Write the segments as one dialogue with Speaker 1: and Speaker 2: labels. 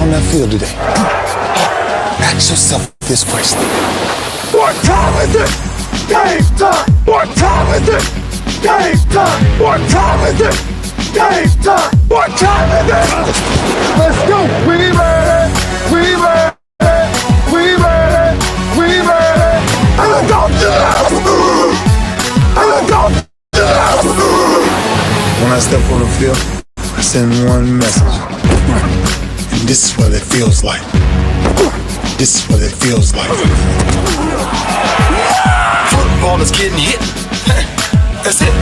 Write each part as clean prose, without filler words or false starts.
Speaker 1: out on that field today, ask yourself this question.
Speaker 2: What time is it? Game time! What time is it? Game time! What time is it? Game time! What time is it? Let's go! We ready! We ready! We ready! We ready! And let's go! And let's go!
Speaker 1: When I step on the field, I send one message. And this is what it feels like. This is what it feels like.
Speaker 3: Football is getting hit. That's it.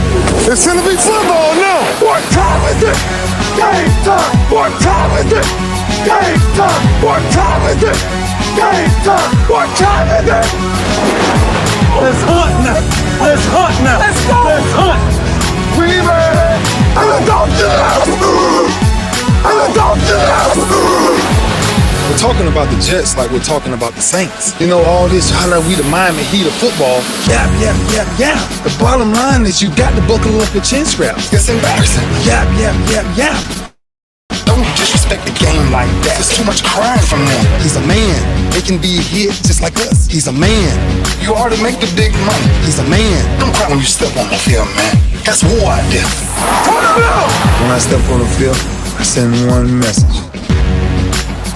Speaker 2: It's gonna be football now. What time is it? Game time. What time is it? Game time. What time is it? Game time. What time is it? Let's hunt now. Let's hunt now. Let's go. Let's hunt. We ready. And let's go. And let's go.
Speaker 1: We're talking about the Jets like we're talking about the Saints. You know, all this holla, we the Miami Heat of football. Yap, yap, yap, yap. The bottom line is you got to buckle up your chin straps.
Speaker 3: It's embarrassing.
Speaker 1: Yap, yap, yap, yap.
Speaker 3: Don't disrespect the game like that. There's too much crying from them.
Speaker 1: He's a man. They can be a hit just like us. He's a man.
Speaker 3: You already make the big money.
Speaker 1: He's a man.
Speaker 3: Don't cry when you step on the field, man. That's war out there.
Speaker 1: When I step on the field, I send one message.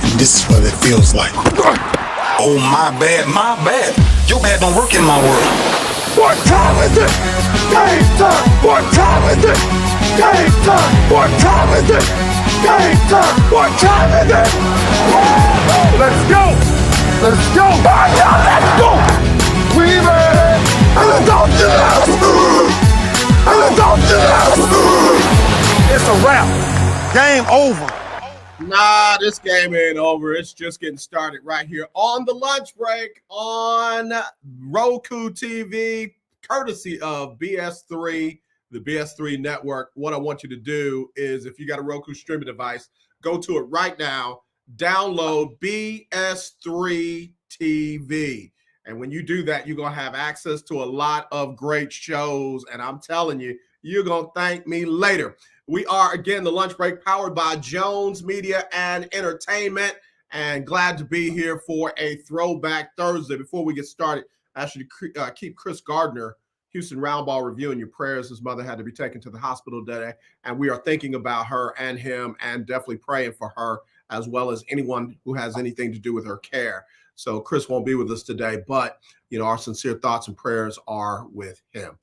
Speaker 1: And this is what it feels like.
Speaker 3: Oh, my bad, my bad. Your bad don't work in my world.
Speaker 2: What time is it? Game time. What time is it? Game time. What time is it? Game time. What time is it? Let's go. Let's go. Let's go. We ready. And let's go. And let's go. It's a wrap. Game over.
Speaker 4: Nah, this game ain't over. It's just getting started right here on the lunch break on ROKU TV, courtesy of BS3, the BS3 network. What I want you to do is, if you got a ROKU streaming device, go to it right now, download BS3 TV. And when you do that, you're going to have access to a lot of great shows. And I'm telling you, you're going to thank me later. We are, again, the lunch break powered by Jones Media and Entertainment, and glad to be here for a Throwback Thursday. Before we get started, I ask you to keep Chris Gardner, Houston Roundball Review, in your prayers. His mother had to be taken to the hospital today, and we are thinking about her and him and definitely praying for her, as well as anyone who has anything to do with her care. So Chris won't be with us today, but, you know, our sincere thoughts and prayers are with him.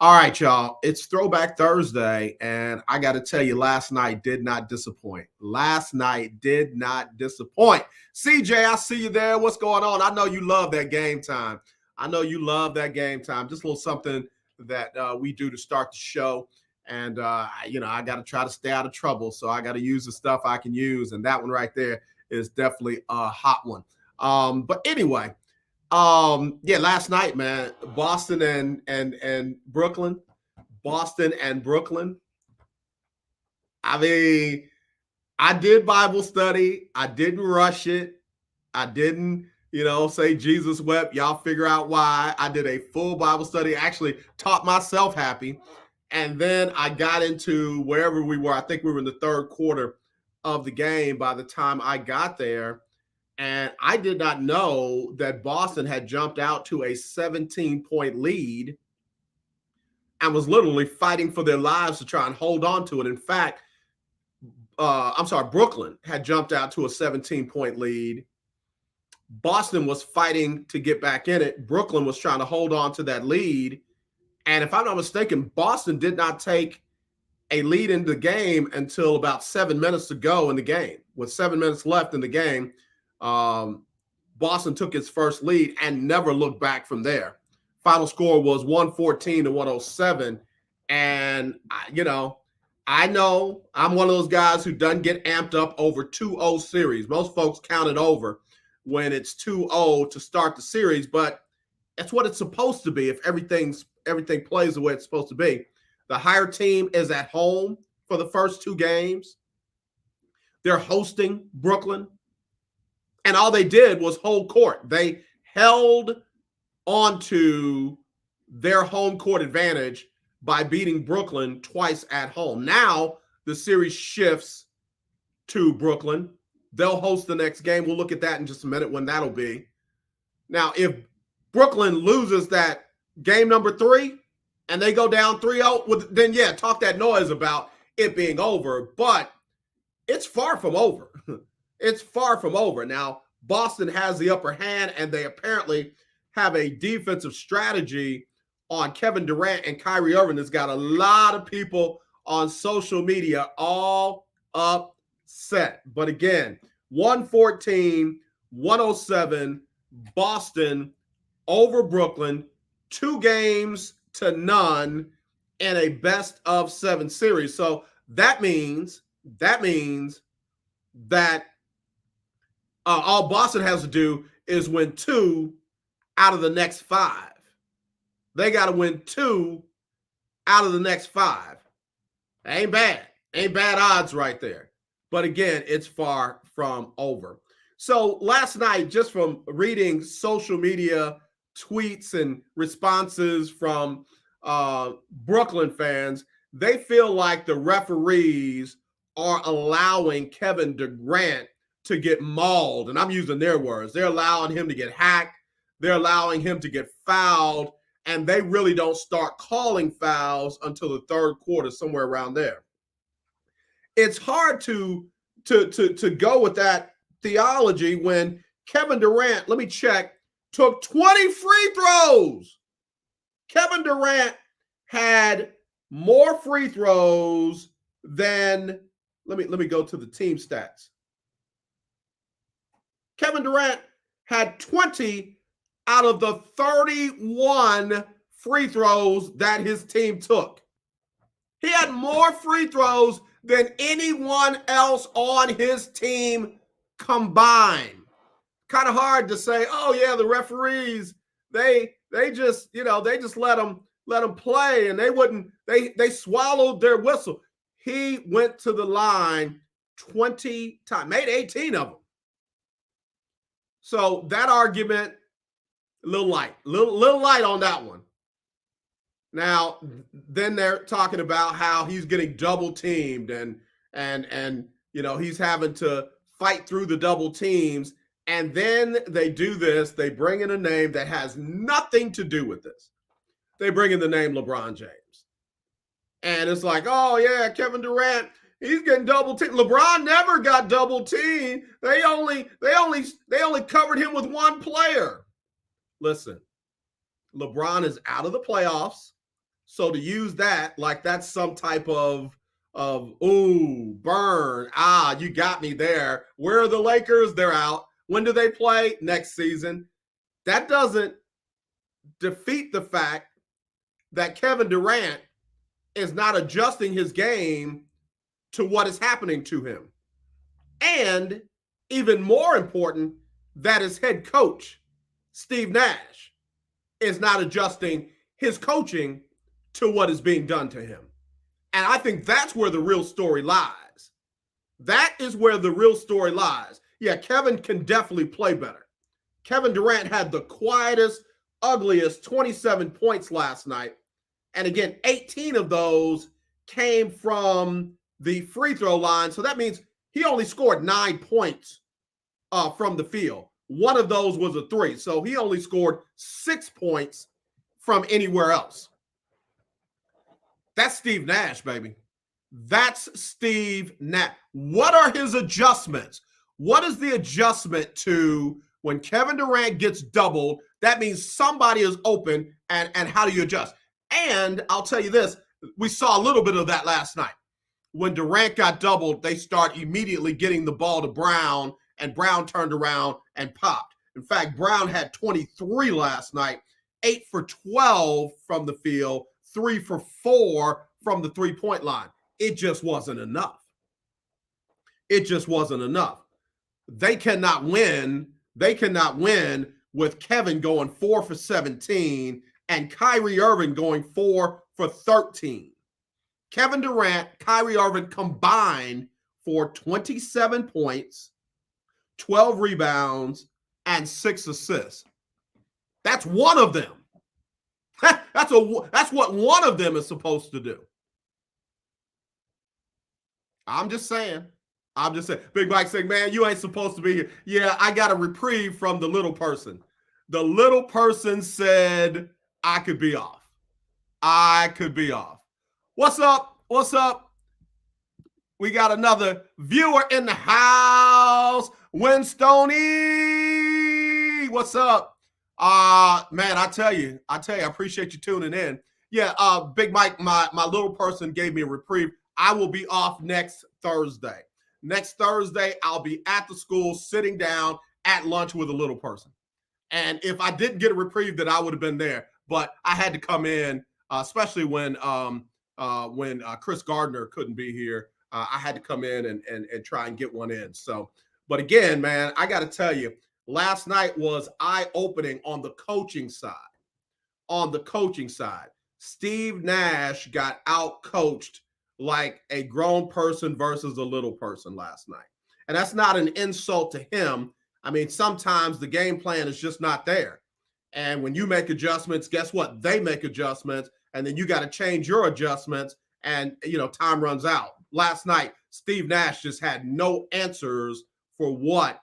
Speaker 4: All right, y'all, it's Throwback Thursday, and I got to tell you, last night did not disappoint. Last night did not disappoint. CJ, I see you there. What's going on? I know you love that game time. I know you love that game time. Just a little something that we do to start the show, and, you know, I got to try to stay out of trouble, so I got to use the stuff I can use, and that one right there is definitely a hot one. But anyway, yeah, last night, man, Boston and Brooklyn. I mean, I did Bible study. I didn't rush it. I didn't, you know, say Jesus wept. Y'all figure out why. I did a full Bible study. Actually taught myself happy. And then I got into wherever we were. I think we were in the third quarter of the game by the time I got there. And I did not know that Boston had jumped out to a 17-point lead and was literally fighting for their lives to try and hold on to it. In fact, Brooklyn had jumped out to a 17-point lead. Boston was fighting to get back in it. Brooklyn was trying to hold on to that lead. And if I'm not mistaken, Boston did not take a lead in the game until about 7 minutes to go in the game. With 7 minutes left in the game, Boston took its first lead and never looked back from there. Final score was 114 to 107. And, you know I'm one of those guys who doesn't get amped up over 2-0 series. Most folks count it over when it's 2-0 to start the series, but that's what it's supposed to be if everything plays the way it's supposed to be. The higher team is at home for the first two games. They're hosting Brooklyn. And all they did was hold court. They held onto their home court advantage by beating Brooklyn twice at home. Now the series shifts to Brooklyn. They'll host the next game. We'll look at that in just a minute when that'll be. Now, if Brooklyn loses that game number 3 and they go down 3-0, then yeah, talk that noise about it being over. But it's far from over. It's far from over. Now, Boston has the upper hand, and they apparently have a defensive strategy on Kevin Durant and Kyrie Irving that's got a lot of people on social media all upset. But again, 114-107, Boston over Brooklyn, 2-0 in a best-of-7 series. So that means that all Boston has to do is win 2 out of the next 5. They got to win 2 out of the next 5. Ain't bad. Ain't bad odds right there. But again, it's far from over. So last night, just from reading social media tweets and responses from Brooklyn fans, they feel like the referees are allowing Kevin Durant to get mauled. And I'm using their words. They're allowing him to get hacked. They're allowing him to get fouled. And they really don't start calling fouls until the third quarter, somewhere around there. It's hard to go with that theology when Kevin Durant, let me check, took 20 free throws. Kevin Durant had more free throws than, let me go to the team stats. Kevin Durant had 20 out of the 31 free throws that his team took. He had more free throws than anyone else on his team combined. Kind of hard to say, oh yeah, the referees, they just, they just let them play, and they swallowed their whistle. He went to the line 20 times, made 18 of them. So that argument, a little light on that one. Now, then they're talking about how he's getting double teamed and he's having to fight through the double teams. And then they do this. They bring in a name that has nothing to do with this. They bring in the name LeBron James. And it's like, oh yeah, Kevin Durant, he's getting double teamed. LeBron never got double teamed. They only covered him with one player. Listen, LeBron is out of the playoffs. So to use that, like that's some type of ooh, burn. You got me there. Where are the Lakers? They're out. When do they play? Next season. That doesn't defeat the fact that Kevin Durant is not adjusting his game to what is happening to him. And even more important, that his head coach, Steve Nash, is not adjusting his coaching to what is being done to him. And I think that's where the real story lies. That is where the real story lies. Yeah, Kevin can definitely play better. Kevin Durant had the quietest, ugliest 27 points last night. And again, 18 of those came from the free throw line. So that means he only scored 9 points from the field. One of those was a 3. So he only scored 6 points from anywhere else. That's Steve Nash, baby. That's Steve Nash. What are his adjustments? What is the adjustment to when Kevin Durant gets doubled? That means somebody is open, and how do you adjust? And I'll tell you this, we saw a little bit of that last night. When Durant got doubled, they start immediately getting the ball to Brown, and Brown turned around and popped. In fact, Brown had 23 last night, 8 for 12 from the field, 3 for 4 from the three-point line. It just wasn't enough. It just wasn't enough. They cannot win. They cannot win with Kevin going 4 for 17 and Kyrie Irving going 4 for 13. Kevin Durant, Kyrie Irving combined for 27 points, 12 rebounds, and 6 assists. That's one of them. That's what one of them is supposed to do. I'm just saying. I'm just saying. Big Mike saying, man, you ain't supposed to be here. Yeah, I got a reprieve from the little person. The little person said I could be off. I could be off. What's up? What's up? We got another viewer in the house. Winstone. What's up? Man, I tell you, I appreciate you tuning in. Yeah, Big Mike, my little person gave me a reprieve. I will be off next Thursday. Next Thursday, I'll be at the school sitting down at lunch with a little person. And if I didn't get a reprieve, then I would have been there. But I had to come in, especially when Chris Gardner couldn't be here. I had to come in and try and get one in. So, but again, man, I got to tell you, last night was eye-opening on the coaching side. On the coaching side, Steve Nash got out-coached like a grown person versus a little person last night. And that's not an insult to him. I mean, sometimes the game plan is just not there. And when you make adjustments, guess what? They make adjustments, and then you got to change your adjustments, and, time runs out. Last night, Steve Nash just had no answers for what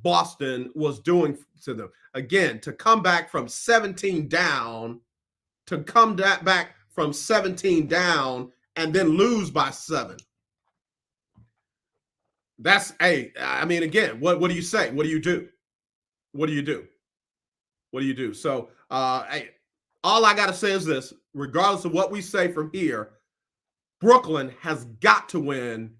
Speaker 4: Boston was doing to them. Again, to come back from 17 down, and then lose by 7. That's again, what do you say? What do you do? What do you do? What do you do? So, all I got to say is this, regardless of what we say from here, Brooklyn has got to win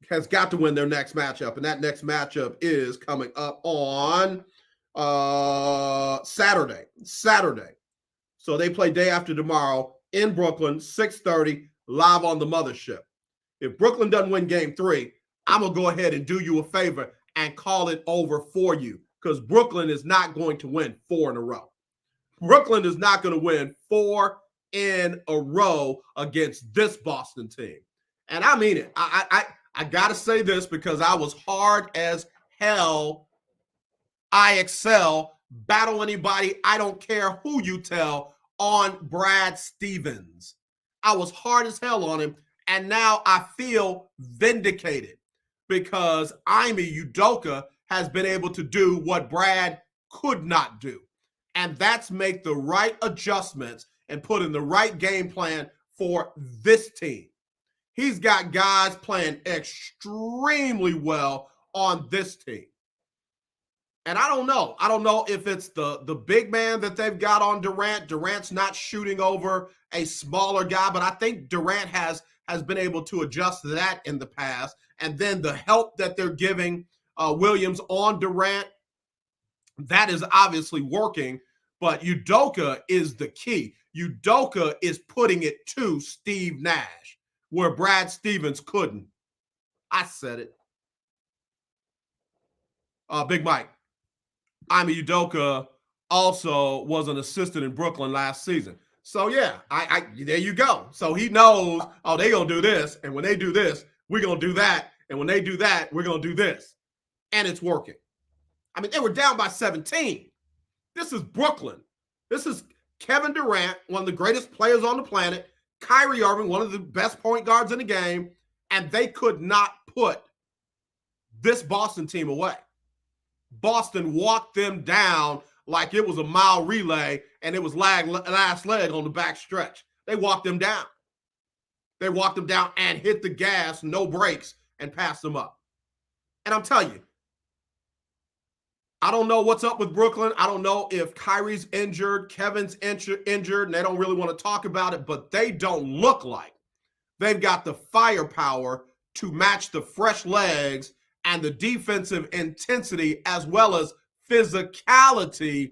Speaker 4: their next matchup. And that next matchup is coming up on Saturday. So they play day after tomorrow in Brooklyn, 6:30, live on the mothership. If Brooklyn doesn't win game 3, I'm going to go ahead and do you a favor and call it over for you, because Brooklyn is not going to win 4 in a row. Brooklyn is not going to win 4 in a row against this Boston team. And I mean it. I got to say this because I was hard as hell. I excel, battle anybody, I don't care who you tell, on Brad Stevens. I was hard as hell on him, and now I feel vindicated because Ime Udoka has been able to do what Brad could not do, and that's make the right adjustments and put in the right game plan for this team. He's got guys playing extremely well on this team. And I don't know if it's the big man that they've got on Durant. Durant's not shooting over a smaller guy, but I think Durant has been able to adjust to that in the past. And then the help that they're giving Williams on Durant, that is obviously working. But Udoka is the key. Udoka is putting it to Steve Nash, where Brad Stevens couldn't. I said it. Big Mike. Ime Udoka also was an assistant in Brooklyn last season. So, yeah, there you go. So he knows, they're going to do this. And when they do this, we're going to do that. And when they do that, we're going to do this. And it's working. I mean, they were down by 17. This is Brooklyn. This is Kevin Durant, one of the greatest players on the planet. Kyrie Irving, one of the best point guards in the game. And they could not put this Boston team away. Boston walked them down like it was a mile relay and it was last leg on the back stretch. They walked them down. They walked them down and hit the gas, no brakes, and passed them up. And I'm telling you, I don't know what's up with Brooklyn. I don't know if Kyrie's injured, Kevin's injured, and they don't really want to talk about it, but they don't look like they've got the firepower to match the fresh legs and the defensive intensity as well as physicality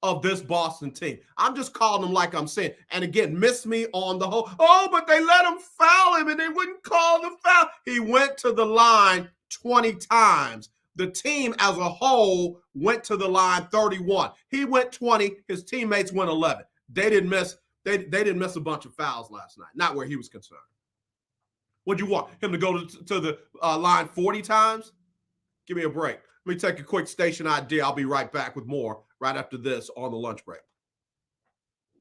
Speaker 4: of this Boston team. I'm just calling them like I'm saying. And again, miss me on the whole, but they let him foul him and they wouldn't call the foul. He went to the line 20 times. The team as a whole went to the line 31. He went 20. His teammates went 11. They didn't miss a bunch of fouls last night, not where he was concerned. Would you want him to go to the line 40 times? Give me a break. Let me take a quick station ID. I'll be right back with more right after this on the lunch break.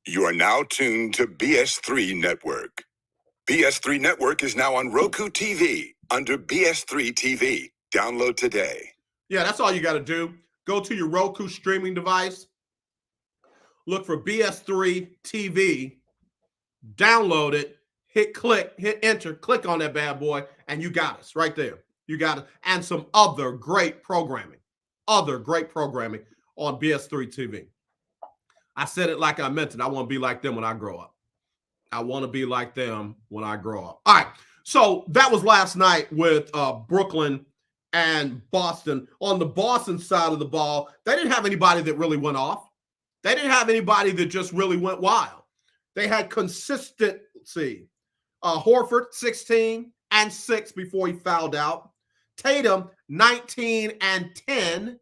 Speaker 5: You are now tuned to BS3 Network. BS3 Network is now on ROKU TV. under BS3 TV. Download today.
Speaker 4: Yeah, that's all you got to do. Go to your ROKU streaming device, look for BS3 TV, download it, hit enter, click on that bad boy, and you got us right there. You got it. And some other great programming on BS3 TV. I said it like I meant it. I want to be like them when I grow up. All right. So that was last night with Brooklyn and Boston. On the Boston side of the ball, they didn't have anybody that really went off. They didn't have anybody that just really went wild. They had consistency. Horford, 16 and 6 before he fouled out. Tatum, 19 and 10.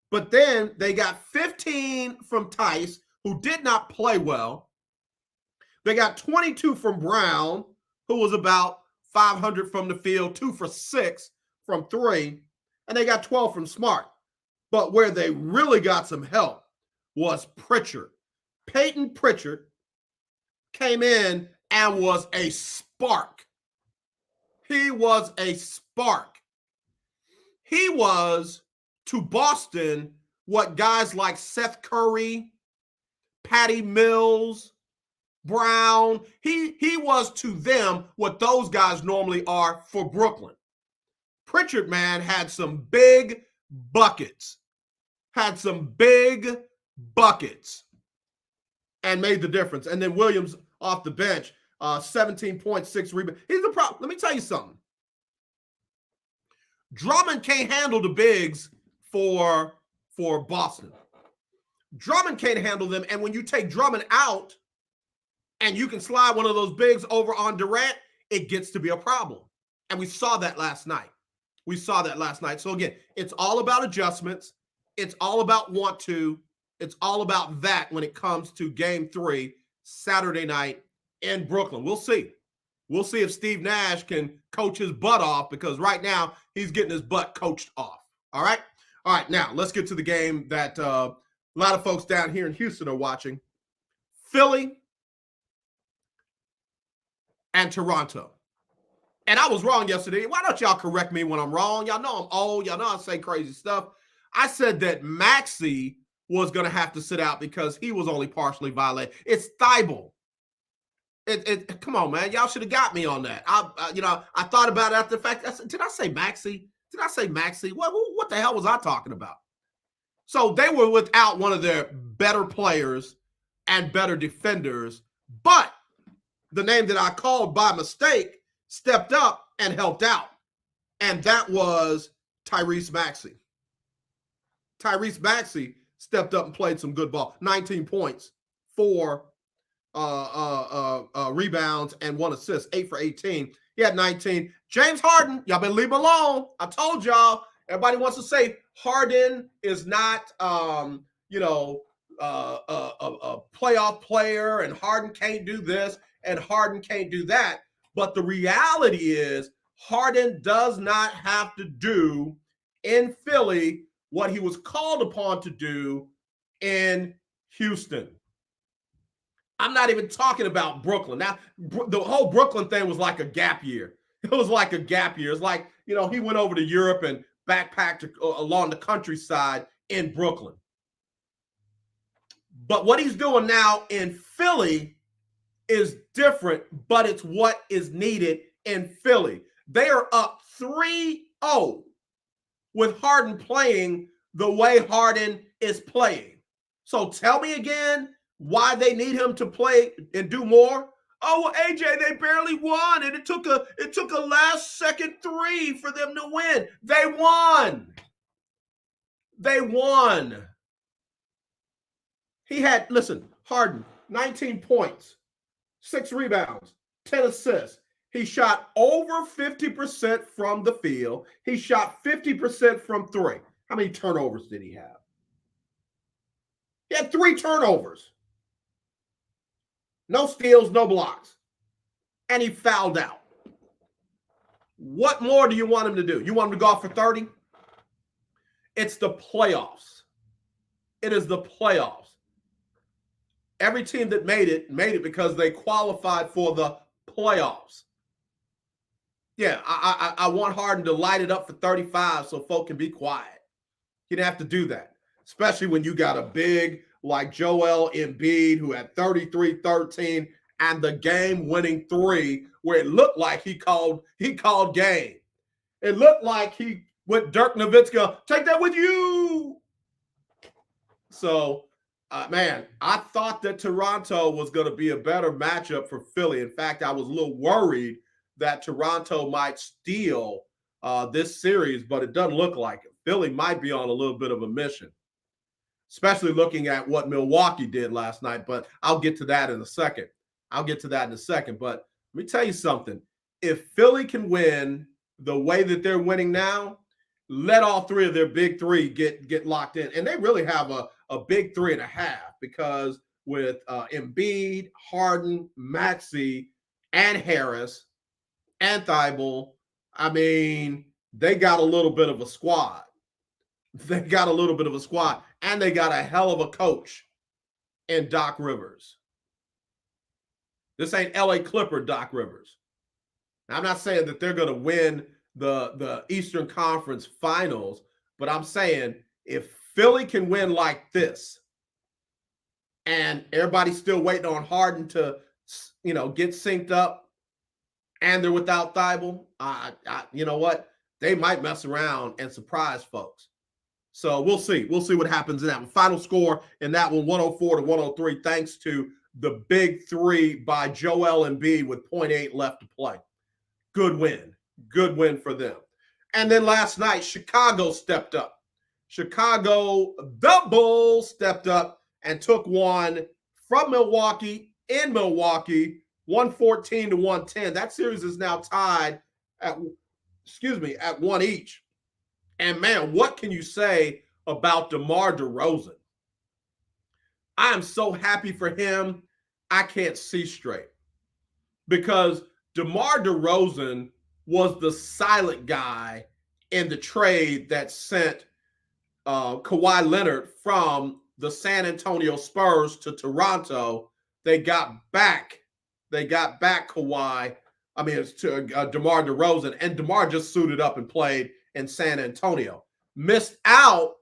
Speaker 4: But then they got 15 from Tice, who did not play well. They got 22 from Brown, who was about 500 from the field, 2 for 6 from 3. And they got 12 from Smart. But where they really got some help was Pritchard. Peyton Pritchard came in and was a spark. He was a spark. He was to Boston what guys like Seth Curry, Patty Mills, Brown, he was to them what those guys normally are for Brooklyn. Pritchard, man, had some big buckets. And made the difference. And then Williams off the bench, 17.6 rebounds. Here's the problem. Let me tell you something. Drummond can't handle the bigs for Boston. Drummond can't handle them. And when you take Drummond out and you can slide one of those bigs over on Durant, it gets to be a problem. And we saw that last night. So again, it's all about adjustments. It's all about want to. It's all about that when it comes to game 3, Saturday night in Brooklyn. We'll see. We'll see if Steve Nash can coach his butt off, because right now he's getting his butt coached off. All right. Now let's get to the game that a lot of folks down here in Houston are watching. Philly and Toronto. And I was wrong yesterday. Why don't y'all correct me when I'm wrong? Y'all know I'm old. Y'all know I say crazy stuff. I said that Maxey was going to have to sit out because he was only partially violated. It's Thibault. Come on, man. Y'all should have got me on that. I thought about it after the fact. Did I say Maxey? What the hell was I talking about? So they were without one of their better players and better defenders, but the name that I called by mistake stepped up and helped out, and that was Tyrese Maxey. Tyrese Maxey stepped up and played some good ball. 19 points, 4 rebounds, and 1 assist, 8 for 18. He had 19. James Harden, y'all better leave him alone. I told y'all. Everybody wants to say Harden is not, a playoff player, and Harden can't do this, and Harden can't do that. But the reality is Harden does not have to do in Philly what he was called upon to do in Houston. I'm not even talking about Brooklyn. Now, the whole Brooklyn thing was like a gap year. It was like a gap year. It's like, he went over to Europe and backpacked along the countryside in Brooklyn. But what he's doing now in Philly is different, but it's what is needed in Philly. They are up 3-0 with Harden playing the way Harden is playing. So tell me again why they need him to play and do more. Oh, well, AJ, they barely won, and it took a last second 3 for them to win. They won. He had, Harden, 19 points, 6 rebounds, 10 assists. He shot over 50% from the field. He shot 50% from 3. How many turnovers did he have? He had 3 turnovers. No steals, no blocks. And he fouled out. What more do you want him to do? You want him to go off for 30? It's the playoffs. It is the playoffs. Every team that made it because they qualified for the playoffs, yeah, I want Harden to light it up for 35 so folk can be quiet. You'd have to do that, especially when you got a big like Joel Embiid who had 33, 13, and the game-winning three where it looked like he called game. It looked like he went Dirk Nowitzki, take that with you. So, man, I thought that Toronto was going to be a better matchup for Philly. In fact, I was a little worried that Toronto might steal this series, but it doesn't look like it. Philly might be on a little bit of a mission, especially looking at what Milwaukee did last night. But I'll get to that in a second. But let me tell you something. If Philly can win the way that they're winning now, let all three of their big three get locked in. And they really have a big 3.5 because with Embiid, Harden, Maxey, and Harris, and Thibault, I mean, they got a little bit of a squad. And they got a hell of a coach in Doc Rivers. This ain't LA Clipper Doc Rivers. Now, I'm not saying that they're going to win the Eastern Conference Finals, but I'm saying if Philly can win like this, and everybody's still waiting on Harden to, get synced up, and they're without Thibault, you know what? They might mess around and surprise folks. So we'll see. We'll see what happens in that one. Final score in that one, 104-103, thanks to the big three by Joel Embiid with 0.8 left to play. Good win for them. And then last night, Chicago stepped up. The Bulls stepped up and took one from Milwaukee in Milwaukee, 114-110. That series is now tied at 1 each. And man, what can you say about DeMar DeRozan? I am so happy for him, I can't see straight. Because DeMar DeRozan was the silent guy in the trade that sent Kawhi Leonard from the San Antonio Spurs to Toronto. They got back Kawhi. It's to DeMar DeRozan, and DeMar just suited up and played in San Antonio. Missed out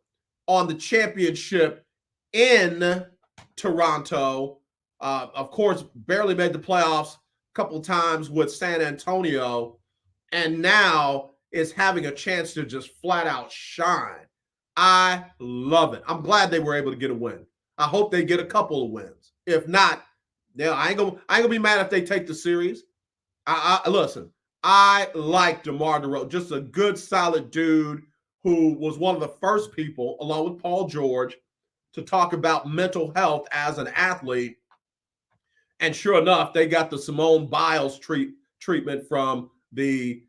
Speaker 4: on the championship in Toronto. Of course, barely made the playoffs a couple of times with San Antonio, and now is having a chance to just flat out shine. I love it. I'm glad they were able to get a win. I hope they get a couple of wins. If not, I ain't gonna be mad if they take the series. Listen, I like DeMar DeRozan, just a good, solid dude who was one of the first people, along with Paul George, to talk about mental health as an athlete. And sure enough, they got the Simone Biles treatment from the,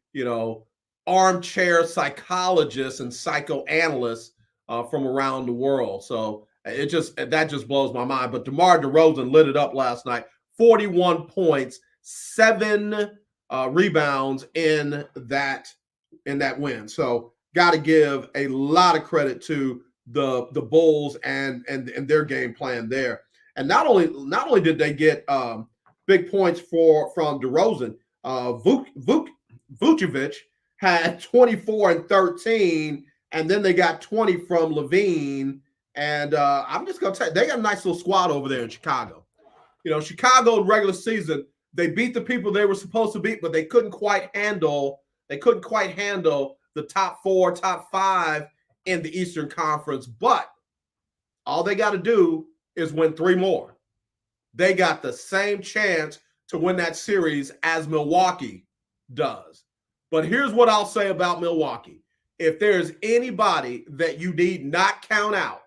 Speaker 4: armchair psychologists and psychoanalysts from around the world. So that just blows my mind. But DeMar DeRozan lit it up last night. 41 points, 7 rebounds in that win. So got to give a lot of credit to the Bulls and their game plan there. And not only did they get big points from DeRozan, Vucevic had 24 and 13, and then they got 20 from Levine. And I'm just gonna tell you, they got a nice little squad over there in Chicago. Chicago in regular season, they beat the people they were supposed to beat, but they couldn't quite handle the top 4, top 5 in the Eastern Conference. But all they got to do is win 3 more. They got the same chance to win that series as Milwaukee does. But here's what I'll say about Milwaukee. If there's anybody that you need not count out,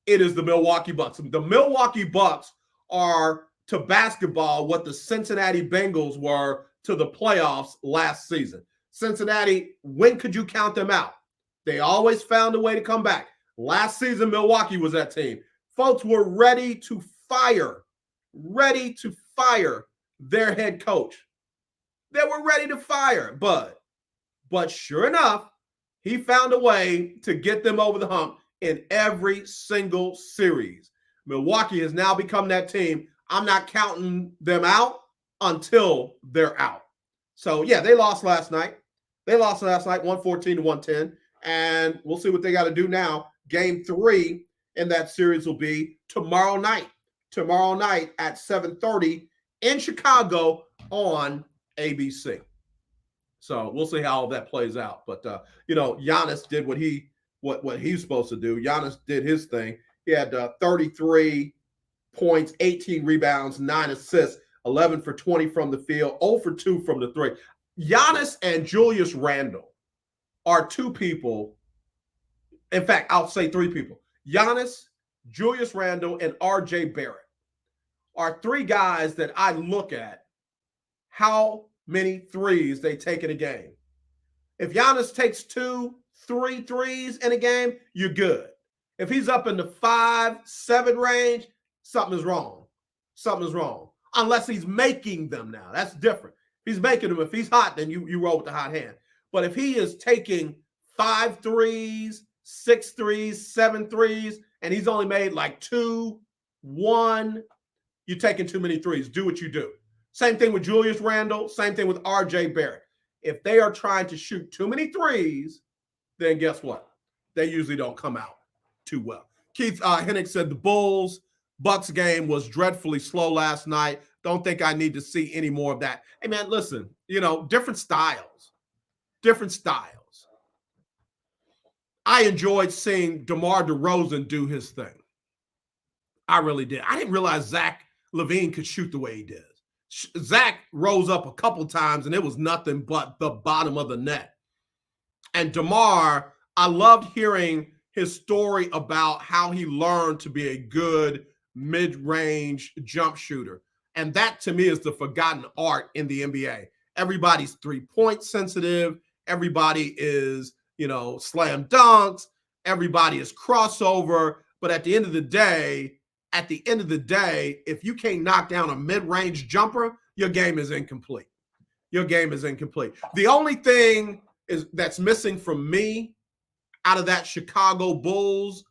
Speaker 4: it is the Milwaukee Bucks. The Milwaukee Bucks are to basketball what the Cincinnati Bengals were to the playoffs last season. Cincinnati, when could you count them out? They always found a way to come back. Last season, Milwaukee was that team. Folks were ready to fire their head coach. They were ready to fire Bud. But sure enough, he found a way to get them over the hump in every single series. Milwaukee has now become that team. I'm not counting them out until they're out. So, yeah, they lost last night. 114-110. And we'll see what they got to do now. Game 3 in that series will be tomorrow night. Tomorrow night at 7:30 in Chicago on ABC. So we'll see how all that plays out. But, Giannis did what he's supposed to do. Giannis did his thing. He had 33 points, 18 rebounds, 9 assists, 11 for 20 from the field, 0 for 2 from the three. Giannis and Julius Randle are two people. In fact, I'll say three people. Giannis, Julius Randle, and R.J. Barrett are three guys that I look at how many threes they take in a game. If Giannis takes 2, 3 threes in a game, you're good. If he's up in the 5, 7 range, something is wrong. Something is wrong. Unless he's making them now. That's different. If he's making them, if he's hot, then you roll with the hot hand. But if he is taking 5 threes, 6 threes, 7 threes, and he's only made like 2, 1, you're taking too many threes. Do what you do. Same thing with Julius Randle. Same thing with R.J. Barrett. If they are trying to shoot too many threes, then guess what? They usually don't come out too well. Keith Hennick said the Bucks game was dreadfully slow last night. Don't think I need to see any more of that. Hey, man, listen, different styles. Different styles. I enjoyed seeing DeMar DeRozan do his thing. I really did. I didn't realize Zach LaVine could shoot the way he did. Zach rose up a couple times, and it was nothing but the bottom of the net. And DeMar, I loved hearing his story about how he learned to be a good mid-range jump shooter. And that, to me, is the forgotten art in the NBA. Everybody's three-point sensitive. Everybody is, slam dunks. Everybody is crossover. But at the end of the day, if you can't knock down a mid-range jumper, your game is incomplete. The only thing that's missing from me out of that Chicago Bulls,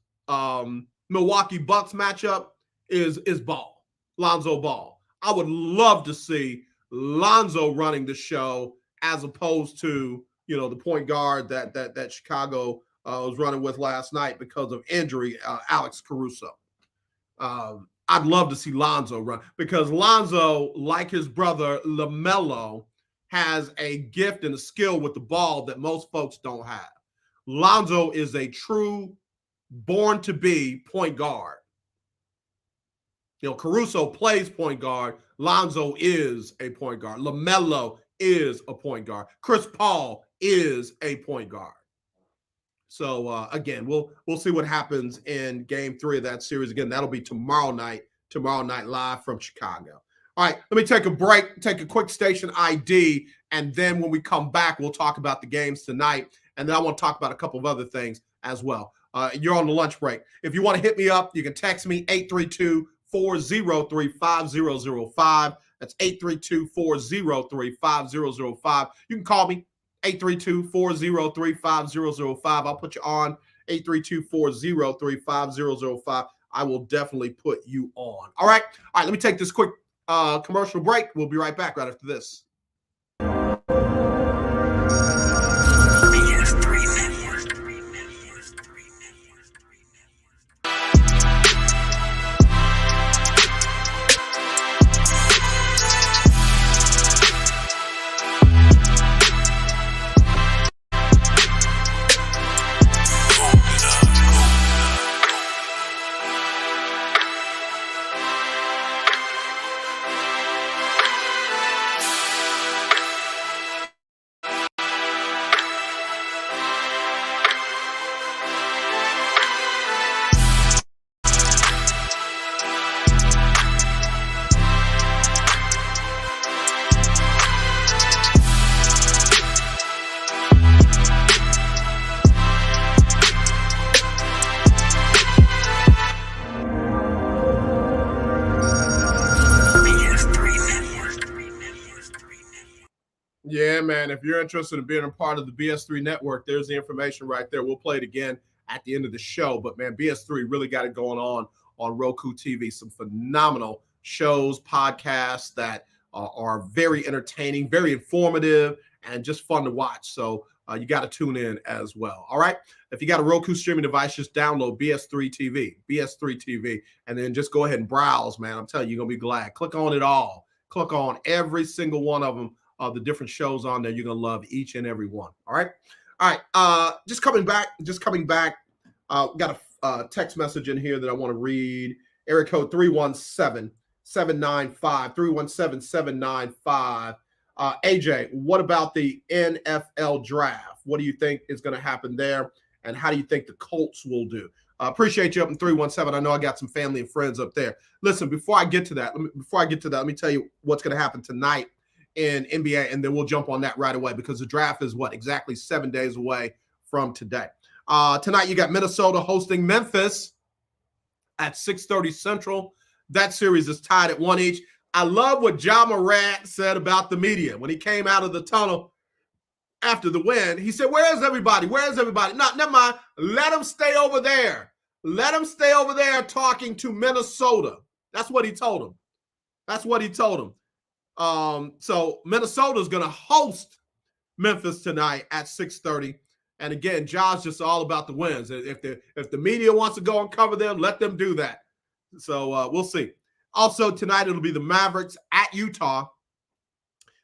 Speaker 4: Milwaukee Bucks matchup is Ball, Lonzo Ball. I would love to see Lonzo running the show as opposed to, the point guard that Chicago was running with last night because of injury, Alex Caruso. I'd love to see Lonzo run because Lonzo, like his brother LaMelo, has a gift and a skill with the ball that most folks don't have. Lonzo is a true born-to-be point guard. Caruso plays point guard. Lonzo is a point guard. LaMelo is a point guard. Chris Paul is a point guard. So, again, we'll see what happens in Game 3 of that series. Again, that'll be tomorrow night live from Chicago. All right, let me take a break, take a quick station ID, and then when we come back, we'll talk about the games tonight, and then I want to talk about a couple of other things as well. You're on the lunch break. If you want to hit me up, you can text me 832-403-5005. That's 832-403-5005. You can call me 832-403-5005. I'll put you on 832-403-5005. I will definitely put you on. All right, let me take this quick commercial break. We'll be right back right after this. Yeah, man, if you're interested in being a part of the BS3 network, there's the information right there. We'll play it again at the end of the show. But, man, BS3 really got it going on ROKU TV. Some phenomenal shows, podcasts that are very entertaining, very informative, and just fun to watch. So you got to tune in as well. All right. If you got a Roku streaming device, just download BS3 TV, and then just go ahead and browse, man. I'm telling you, you're going to be glad. Click on it all. Click on every single one of them, the different shows on there. You're going to love each and every one. All right. All right. Just coming back. Got a text message in here that I want to read. Area code 317-795. AJ, what about the NFL draft? What do you think is going to happen there? And how do you think the Colts will do? Appreciate you up in 317. I know I got some family and friends up there. Listen, before I get to that, let me tell you what's going to happen tonight in NBA, and then we'll jump on that right away because the draft is exactly 7 days away from today. Tonight, you got Minnesota hosting Memphis at 6:30 Central. That series is tied at 1 each. I love what Ja Morant said about the media when he came out of the tunnel after the win. He said, where's everybody? Where's everybody? No, never mind. Let them stay over there. Let them stay over there talking to Minnesota. That's what he told him. So Minnesota's going to host Memphis tonight at 6:30. And again, Ja's just all about the wins. If the media wants to go and cover them, let them do that. So we'll see. Also tonight, it'll be the Mavericks at Utah.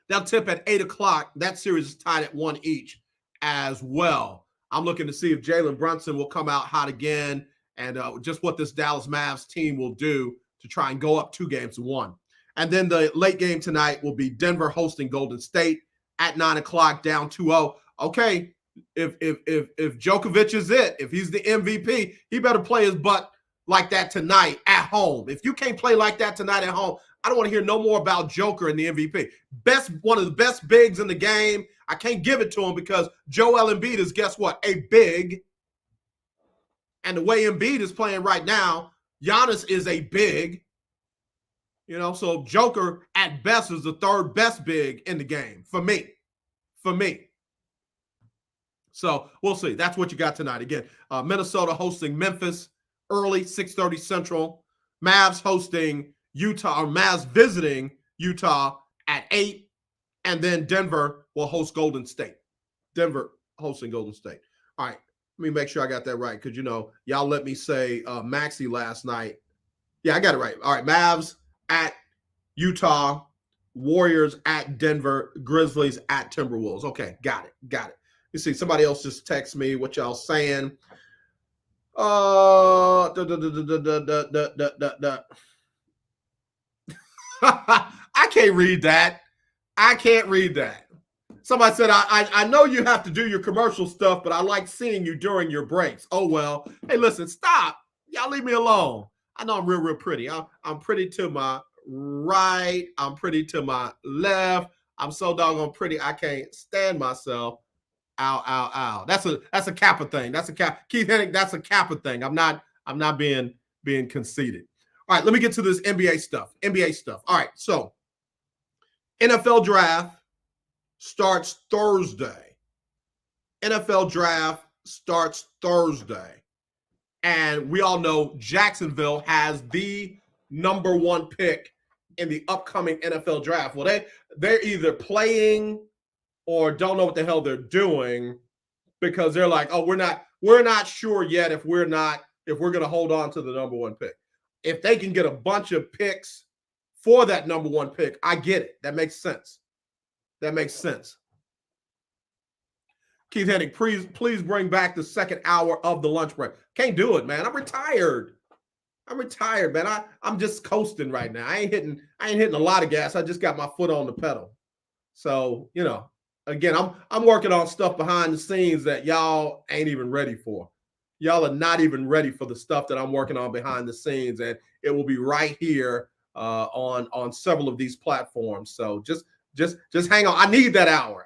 Speaker 4: They'll tip at 8 o'clock. That series is tied at 1 each as well. I'm looking to see if Jalen Brunson will come out hot again and just what this Dallas Mavs team will do to try and go up 2-1. And then the late game tonight will be Denver hosting Golden State at 9 o'clock, down 2-0. Okay, if Djokovic is it, if he's the MVP, he better play his butt like that tonight at home. If you can't play like that tonight at home, I don't want to hear no more about Joker and the MVP. One of the best bigs in the game. I can't give it to him because Joel Embiid is, guess what, a big. And the way Embiid is playing right now, Giannis is a big. So Joker at best is the third best big in the game for me. So we'll see. That's what you got tonight. Again, Minnesota hosting Memphis early, 6:30 Central. Mavs hosting Utah, or Mavs visiting Utah at 8. And then Denver will host Golden State. Denver hosting Golden State. All right. Let me make sure I got that right because, y'all let me say Maxey last night. Yeah, I got it right. All right. Mavs at Utah, Warriors at Denver, Grizzlies at Timberwolves. Okay. Got it. You see, somebody else just text me what y'all saying. I can't read that. Somebody said, I know you have to do your commercial stuff, but I like seeing you during your breaks. Oh, well. Hey, listen, stop. Y'all leave me alone. I know I'm real pretty. I'm pretty to my right. I'm pretty to my left. I'm so doggone pretty, I can't stand myself. Ow. That's a Kappa thing. Keith Hennig, that's a Kappa thing. I'm not being conceited. All right, let me get to this NBA stuff. All right, so NFL draft starts Thursday. And we all know Jacksonville has the number 1 pick in the upcoming NFL draft. Well, they're either playing or don't know what the hell they're doing because they're like, oh, we're not sure yet if we're going to hold on to the number 1 pick. If they can get a bunch of picks for that number 1 pick, I get it. That makes sense. Keith Hennig, please bring back the second hour of the lunch break. Can't do it, man. I'm retired, man. I'm just coasting right now. I ain't hitting a lot of gas. I just got my foot on the pedal. So, again, I'm working on stuff behind the scenes that y'all ain't even ready for. Y'all are not even ready for the stuff that I'm working on behind the scenes, and it will be right here on several of these platforms. So just hang on. I need that hour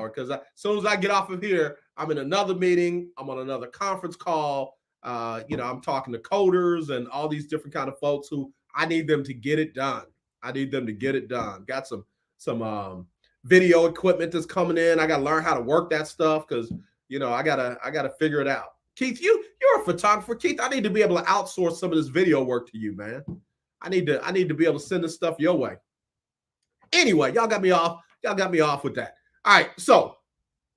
Speaker 4: because as soon as I get off of here, I'm in another meeting. I'm on another conference call. I'm talking to coders and all these different kind of folks who I need them to get it done. Got some video equipment that's coming in. I got to learn how to work that stuff because, I gotta figure it out. Keith, you're a photographer. Keith, I need to be able to outsource some of this video work to you, man. I need to be able to send this stuff your way. Anyway, y'all got me off. Y'all got me off with that. All right, so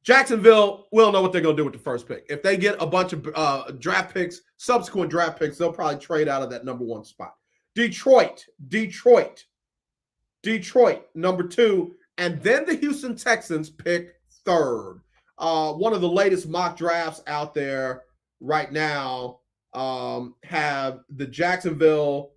Speaker 4: Jacksonville, we'll know what they're going to do with the first pick. If they get a bunch of draft picks, subsequent draft picks, they'll probably trade out of that number 1 spot. Detroit, number 2. And then the Houston Texans pick 3rd. One of the latest mock drafts out there right now have the Jacksonville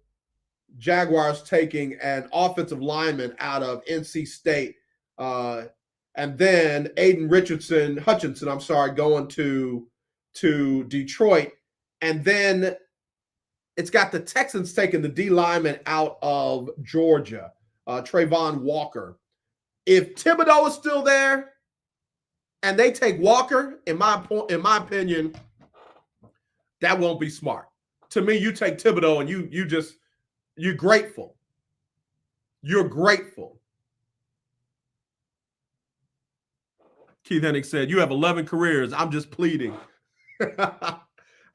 Speaker 4: Jaguars taking an offensive lineman out of NC State. And then Hutchinson, going to Detroit. And then it's got the Texans taking the D lineman out of Georgia, Trayvon Walker. If Thibodeau is still there and they take Walker, in my opinion, that won't be smart. To me, you take Thibodeau and you're grateful. You're grateful. Keith Hennig said, "You have 11 careers. I'm just pleading."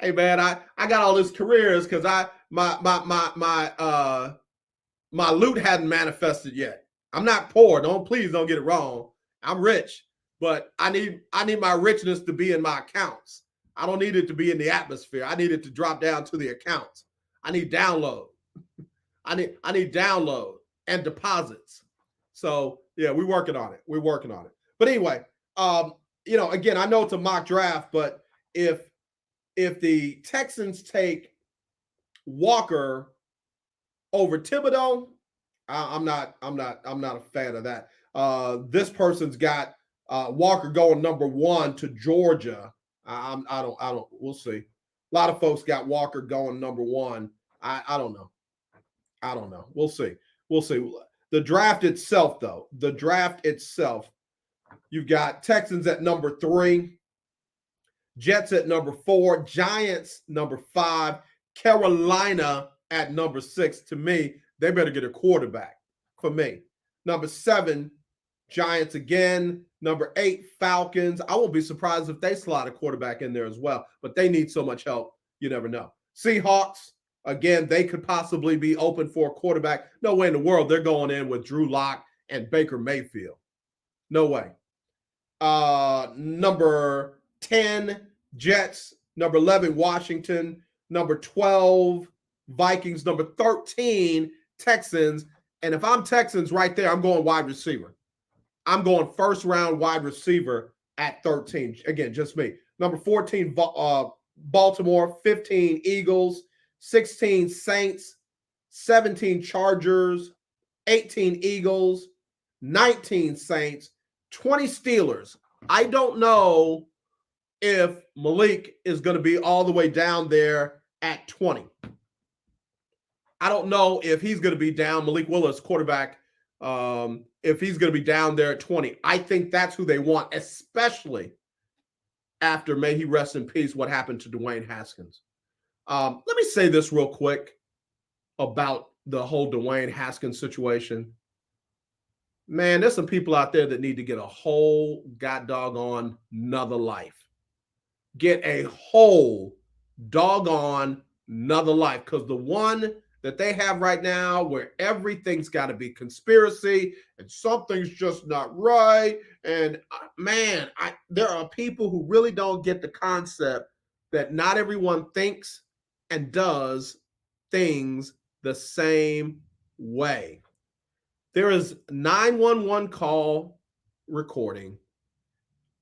Speaker 4: Hey man, I got all these careers because my loot hadn't manifested yet. I'm not poor. Please don't get it wrong. I'm rich, but I need my richness to be in my accounts. I don't need it to be in the atmosphere. I need it to drop down to the accounts. I need download. I need download and deposits. So yeah, we're working on it. But anyway, again, I know it's a mock draft, but if the Texans take Walker over Thibodeau, I'm not a fan of that. This person's got Walker going number 1 to Georgia. We'll see. A lot of folks got Walker going number 1. I don't know. We'll see. The draft itself, though, you've got Texans at number 3, Jets at number 4, Giants number 5, Carolina at number 6. To me, they better get a quarterback for me. Number 7, Giants again. Number 8, Falcons. I won't be surprised if they slide a quarterback in there as well, but they need so much help. You never know. Seahawks, again, they could possibly be open for a quarterback. No way in the world they're going in with Drew Lock and Baker Mayfield. No way. Number 10, Jets. Number 11, Washington. Number 12, Vikings. Number 13, Texans. And if I'm Texans right there, I'm going wide receiver. I'm going first round wide receiver at 13. Again, just me. Number 14, Baltimore. 15, Eagles. 16, Saints. 17, Chargers. 18, Eagles. 19, Saints. 20, Steelers. I don't know if Malik is going to be all the way down there at 20. I don't know if he's going to be down, Malik Willis, quarterback, if he's going to be down there at 20. I think that's who they want, especially after, may he rest in peace, what happened to Dwayne Haskins. Let me say this real quick about the whole Dwayne Haskins situation. Man, there's some people out there that need to get a whole doggone another life. Get a whole doggone another life, because the one that they have right now where everything's got to be conspiracy and something's just not right. And man, there are people who really don't get the concept that not everyone thinks and does things the same way. There is 911 call recording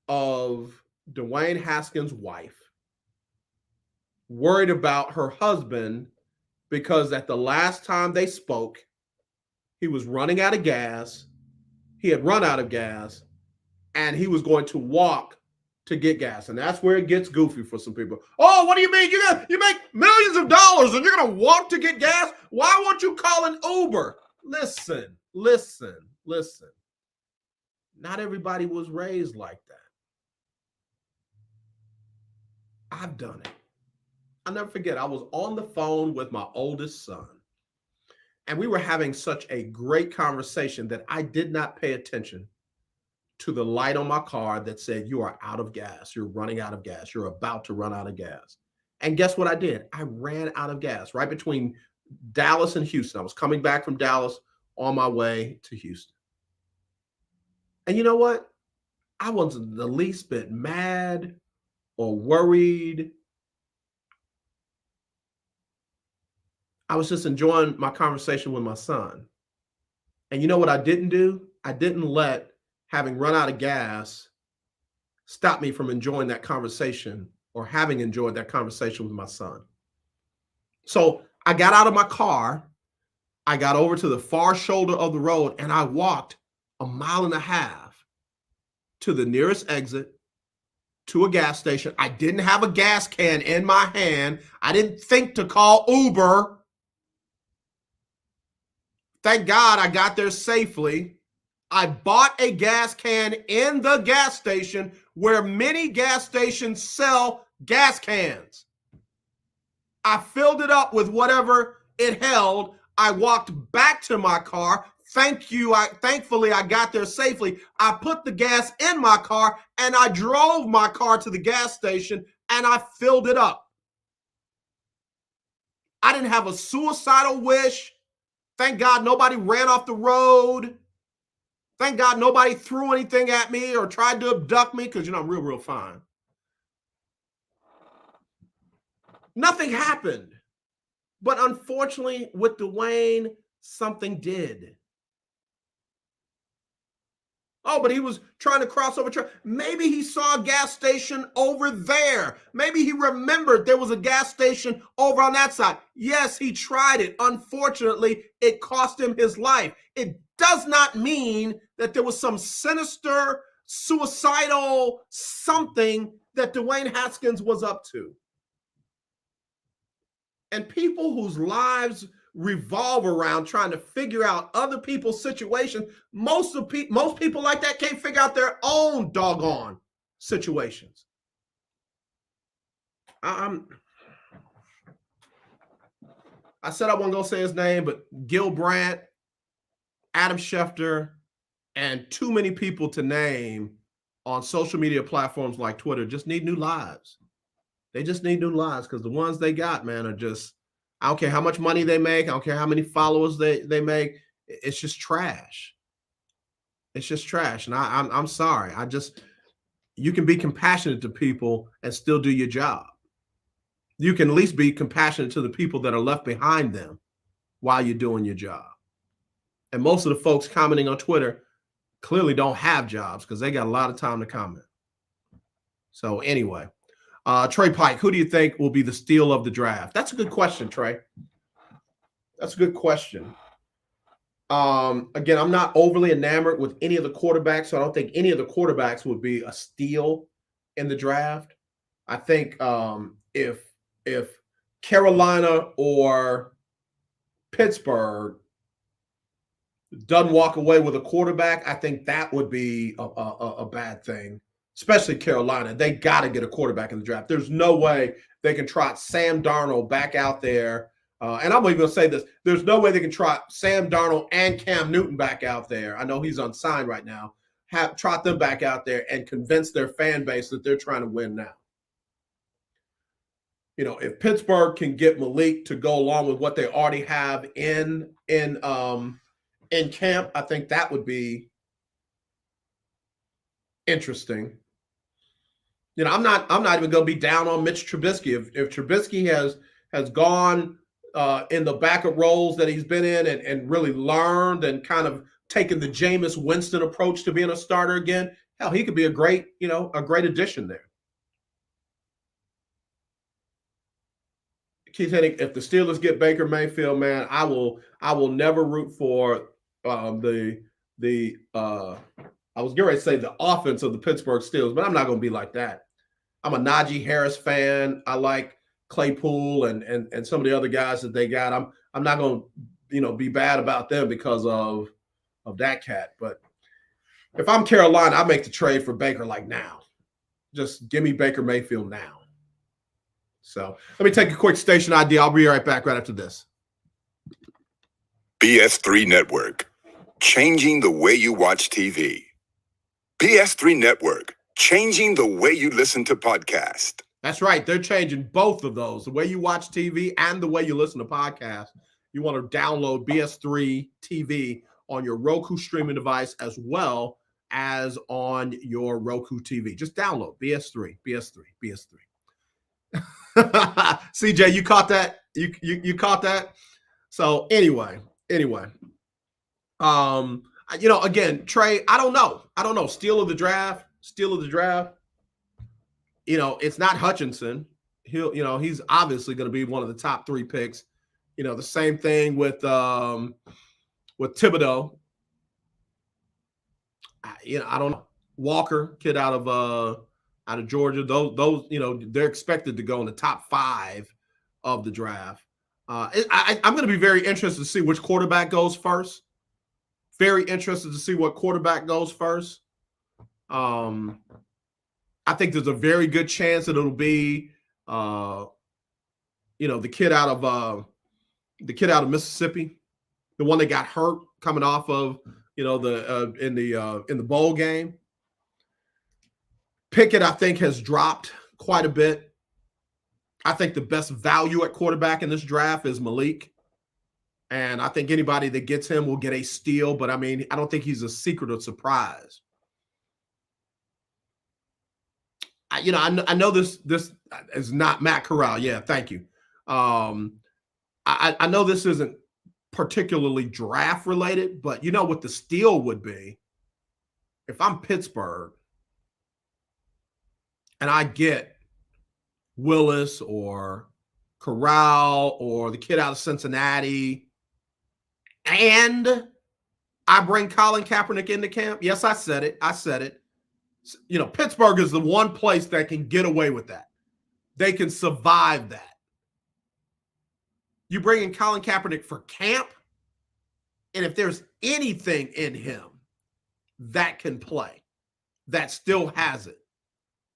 Speaker 4: of Dwayne Haskins' wife worried about her husband because at the last time they spoke, he was running out of gas. He had run out of gas, and he was going to walk to get gas. And that's where it gets goofy for some people. Oh, what do you mean? You make millions of dollars and you're going to walk to get gas? Why won't you call an Uber? Listen. Not everybody was raised like that. I've done it. I'll never forget, I was on the phone with my oldest son, and we were having such a great conversation that I did not pay attention to the light on my car that said, "You are out of gas. You're running out of gas. You're about to run out of gas." And guess what I did? I ran out of gas right between Dallas and Houston. I was coming back from Dallas on my way to Houston. And you know what? I wasn't the least bit mad or worried. I was just enjoying my conversation with my son. And you know what I didn't do? I didn't let having run out of gas stop me from enjoying that conversation or having enjoyed that conversation with my son. So I got out of my car, I got over to the far shoulder of the road, and I walked 1.5 miles to the nearest exit to a gas station. I didn't have a gas can in my hand. I didn't think to call Uber. Thank God I got there safely. I bought a gas can in the gas station where many gas stations sell gas cans. I filled it up with whatever it held. I walked back to my car. Thankfully, I got there safely. I put the gas in my car and I drove my car to the gas station and I filled it up. I didn't have a suicidal wish. Thank God nobody ran off the road. Thank God nobody threw anything at me or tried to abduct me because, I'm real fine. Nothing happened. But unfortunately, with Dwayne, something did. Oh, but he was trying to cross over. Maybe he saw a gas station over there. Maybe he remembered there was a gas station over on that side. Yes, he tried it. Unfortunately, it cost him his life. It does not mean that there was some sinister, suicidal something that Dwayne Haskins was up to. And people whose lives revolve around trying to figure out other people's situations, most people like that can't figure out their own doggone situations. I said I wasn't going to say his name, but Gil Brandt, Adam Schefter, and too many people to name on social media platforms like Twitter just need new lives. They just need new lives because the ones they got, man, are just, I don't care how much money they make. I don't care how many followers they make. It's just trash. It's just trash. And I'm sorry. You can be compassionate to people and still do your job. You can at least be compassionate to the people that are left behind them while you're doing your job. And most of the folks commenting on Twitter clearly don't have jobs because they got a lot of time to comment. So anyway. Trey Pike, who do you think will be the steal of the draft? That's a good question, Trey. That's a good question. Again, I'm not overly enamored with any of the quarterbacks, so I don't think any of the quarterbacks would be a steal in the draft. I think if Carolina or Pittsburgh doesn't walk away with a quarterback, I think that would be a bad thing. Especially Carolina, they got to get a quarterback in the draft. There's no way they can trot Sam Darnold back out there. And I'm even going to say this. There's no way they can trot Sam Darnold and Cam Newton back out there. I know he's unsigned right now. Trot them back out there and convince their fan base that they're trying to win now. If Pittsburgh can get Malik to go along with what they already have in camp, I think that would be interesting. I'm not even going to be down on Mitch Trubisky. If Trubisky has gone in the backup roles that he's been in and really learned and kind of taken the Jameis Winston approach to being a starter again, hell, he could be a great addition there. Keith Hennig, if the Steelers get Baker Mayfield, man, I will never root for I was getting ready to say the offense of the Pittsburgh Steelers, but I'm not going to be like that. I'm a Najee Harris fan. I like Claypool and some of the other guys that they got. I'm not going to be bad about them because of that cat. But if I'm Carolina, I make the trade for Baker like now. Just give me Baker Mayfield now. So let me take a quick station ID. I'll be right back right after this.
Speaker 5: BS3 Network, changing the way you watch TV. BS3 Network, changing the way you listen to podcasts.
Speaker 4: That's right. They're changing both of those, the way you watch TV and the way you listen to podcasts. You want to download BS3 TV on your Roku streaming device as well as on your Roku TV. Just download BS3, BS3. CJ, you caught that? You caught that? So anyway. Again, Trey, I don't know. Steal of the draft. It's not Hutchinson. He's obviously going to be one of the top 3 picks. The same thing with Thibodeau. I don't know. Walker, kid out of Georgia. Those they're expected to go in the top 5 of the draft. I'm going to be very interested to see which quarterback goes first. Very interested to see what quarterback goes first. I think there's a very good chance that it'll be, the kid out of Mississippi, the one that got hurt coming off of, in the bowl game. Pickett, I think, has dropped quite a bit. I think the best value at quarterback in this draft is Malik. And I think anybody that gets him will get a steal, but I don't think he's a secret or surprise. I know this is not Matt Corral. Yeah, thank you. I know this isn't particularly draft related, but what the steal would be if I'm Pittsburgh and I get Willis or Corral or the kid out of Cincinnati, and I bring Colin Kaepernick into camp. Yes, I said it. Pittsburgh is the one place that can get away with that. They can survive that. You bring in Colin Kaepernick for camp, and if there's anything in him that can play, that still has it,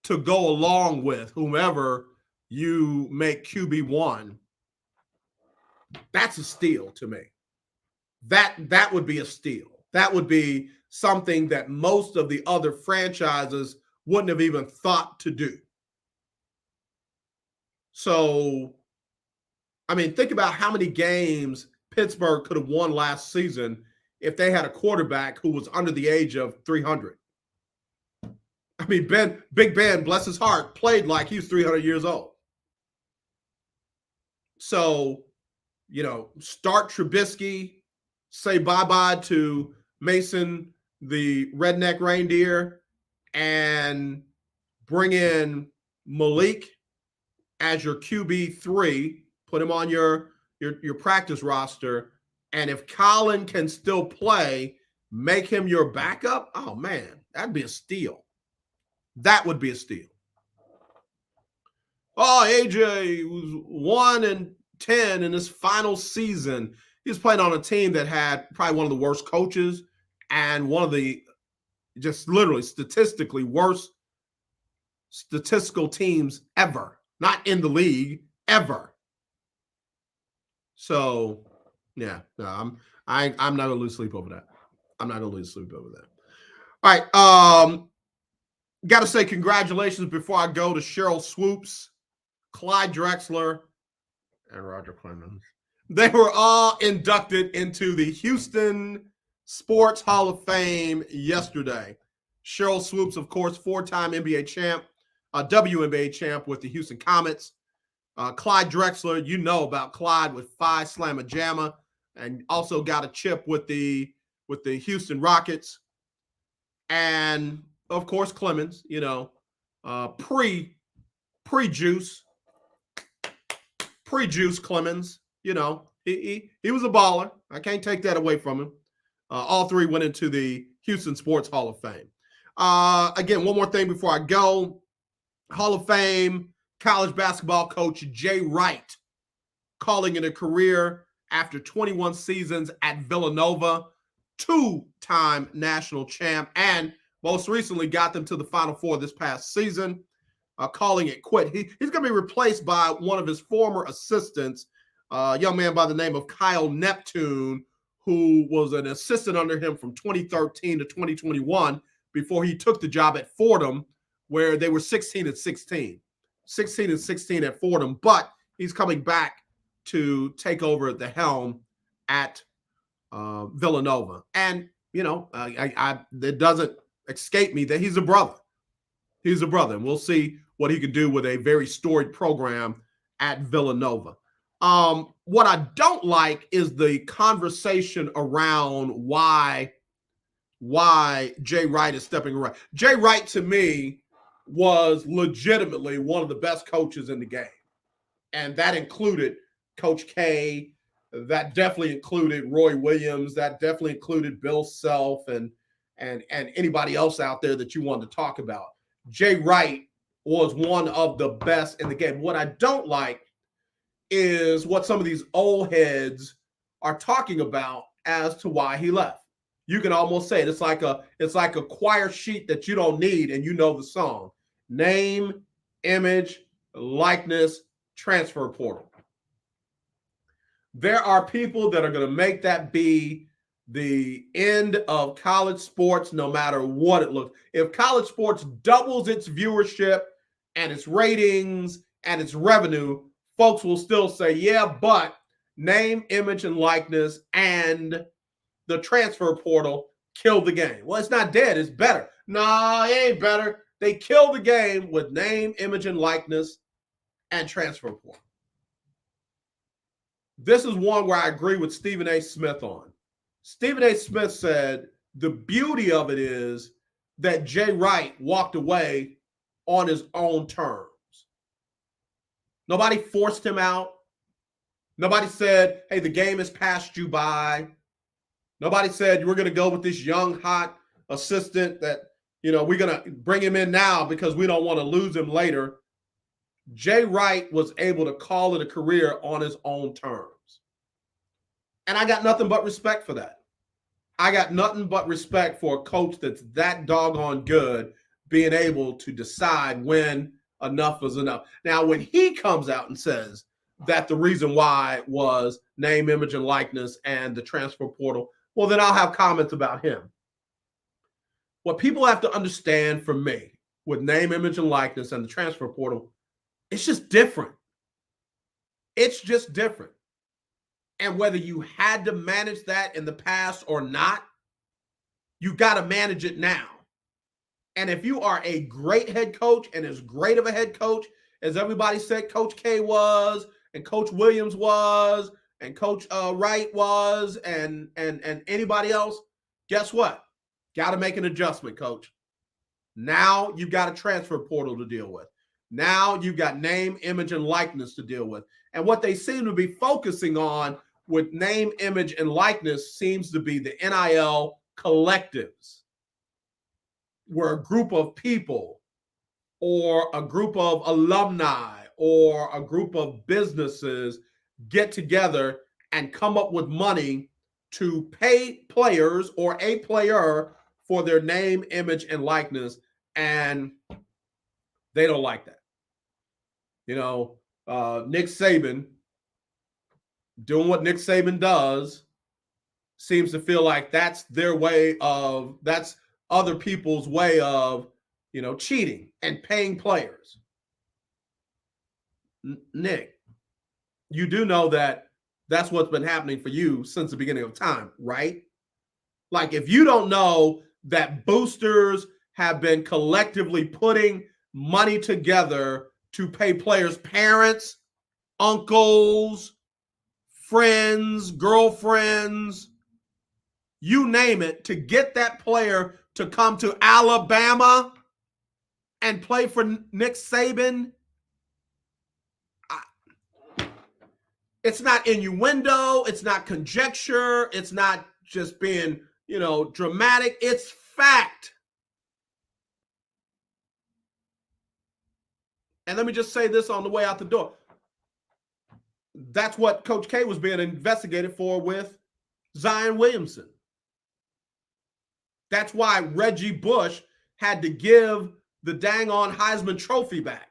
Speaker 4: to go along with whomever you make QB1, that's a steal to me. That would be a steal. That would be something that most of the other franchises wouldn't have even thought to do. So, think about how many games Pittsburgh could have won last season if they had a quarterback who was under the age of 300. Big Ben, bless his heart, played like he was 300 years old. So, start Trubisky, say bye-bye to Mason, the redneck reindeer, and bring in Malik as your QB3, put him on your practice roster, and if Colin can still play, make him your backup. Oh man, that'd be a steal. That would be a steal. Oh, AJ was 1-10 in his final season. He was playing on a team that had probably one of the worst coaches and one of the just literally statistically worst statistical teams ever. Not in the league, ever. So, yeah, no, I'm not gonna lose sleep over that. All right, got to say congratulations before I go to Cheryl Swoops, Clyde Drexler, and Roger Clemens. They were all inducted into the Houston Sports Hall of Fame yesterday. Cheryl Swoops, of course, 4-time NBA champ, WNBA champ with the Houston Comets. Clyde Drexler, you know about Clyde with Phi Slamma Jamma, and also got a chip with the Houston Rockets. And of course, Clemens, pre-juice Clemens, he was a baller. I can't take that away from him. All three went into the Houston Sports Hall of Fame. Again, one more thing before I go. Hall of Fame college basketball coach Jay Wright calling it a career after 21 seasons at Villanova, 2-time national champ, and most recently got them to the Final Four this past season, calling it quit. He's going to be replaced by one of his former assistants, a young man by the name of Kyle Neptune, who was an assistant under him from 2013 to 2021 before he took the job at Fordham, where they were 16-16 at Fordham. But he's coming back to take over the helm at Villanova. And, it doesn't escape me that he's a brother. He's a brother, and we'll see what he can do with a very storied program at Villanova. What I don't like is the conversation around why Jay Wright is stepping away. Jay Wright, to me, was legitimately one of the best coaches in the game. And that included Coach K. That definitely included Roy Williams. That definitely included Bill Self and anybody else out there that you wanted to talk about. Jay Wright was one of the best in the game. What I don't like is what some of these old heads are talking about as to why he left. You can almost say it. It's like a choir sheet that you don't need and you know the song. Name, image, likeness, transfer portal. There are people that are going to make that be the end of college sports no matter what it looks. If college sports doubles its viewership and its ratings and its revenue, folks will still say, yeah, but name, image, and likeness and the transfer portal killed the game. Well, it's not dead. It's better. No, it ain't better. They killed the game with name, image, and likeness and transfer portal. This is one where I agree with Stephen A. Smith on. Stephen A. Smith said the beauty of it is that Jay Wright walked away on his own terms. Nobody forced him out. Nobody said, hey, the game has passed you by. Nobody said we're going to go with this young, hot assistant that, we're going to bring him in now because we don't want to lose him later. Jay Wright was able to call it a career on his own terms. And I got nothing but respect for that. I got nothing but respect for a coach that's that doggone good being able to decide when enough is enough. Now, when he comes out and says that the reason why was name, image, and likeness and the transfer portal, well, then I'll have comments about him. What people have to understand from me with name, image, and likeness and the transfer portal, it's just different. It's just different. And whether you had to manage that in the past or not, you got to manage it now. And if you are a great head coach and as great of a head coach as everybody said Coach K was and Coach Williams was and Coach Wright was and anybody else, guess what? Got to make an adjustment, Coach. Now you've got a transfer portal to deal with. Now you've got name, image, and likeness to deal with. And what they seem to be focusing on with name, image, and likeness seems to be the NIL collectives, where a group of people or a group of alumni or a group of businesses get together and come up with money to pay players or a player for their name, image, and likeness. And they don't like that. Nick Saban doing what Nick Saban does seems to feel like that's other people's way of, cheating and paying players. Nick, you do know that that's what's been happening for you since the beginning of time, right? Like, if you don't know that boosters have been collectively putting money together to pay players' parents, uncles, friends, girlfriends, you name it, to get that player to come to Alabama and play for Nick Saban, it's not innuendo, it's not conjecture, it's not just being, dramatic, it's fact. And let me just say this on the way out the door. That's what Coach K was being investigated for with Zion Williamson. That's why Reggie Bush had to give the dang on Heisman Trophy back.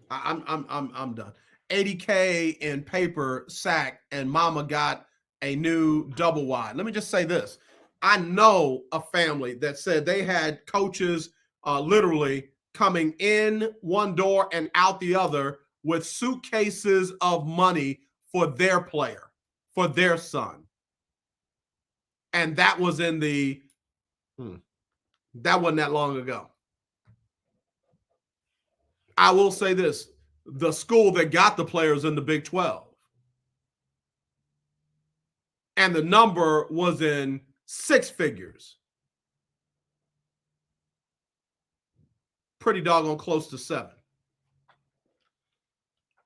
Speaker 4: I'm done. 80K in paper sack, and mama got a new double wide. Let me just say this. I know a family that said they had coaches literally coming in one door and out the other with suitcases of money for their player, for their son. And that was in the, that wasn't that long ago. I will say this, the school that got the players in the Big 12. And the number was in six figures. Pretty doggone close to 7.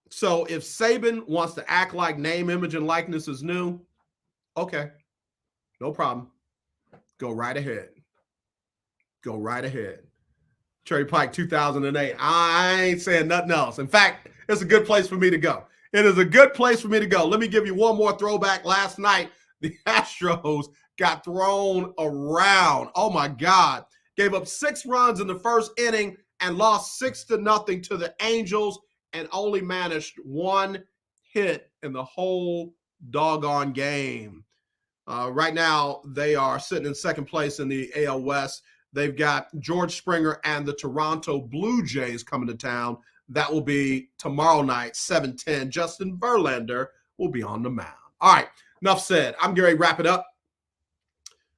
Speaker 4: So if Saban wants to act like name, image, and likeness is new, okay, no problem. Go right ahead. Go right ahead. Cherry Pike 2008. I ain't saying nothing else. In fact, it's a good place for me to go. It is a good place for me to go. Let me give you one more throwback. Last night, the Astros got thrown around. Oh, my God. Gave up 6 runs in the first inning and lost 6-0 to the Angels and only managed 1 hit in the whole doggone game. Right now, they are sitting in second place in the AL West. They've got George Springer and the Toronto Blue Jays coming to town. That will be tomorrow night, 7:10. Justin Verlander will be on the mound. All right, enough said. I'm getting ready to wrap it up.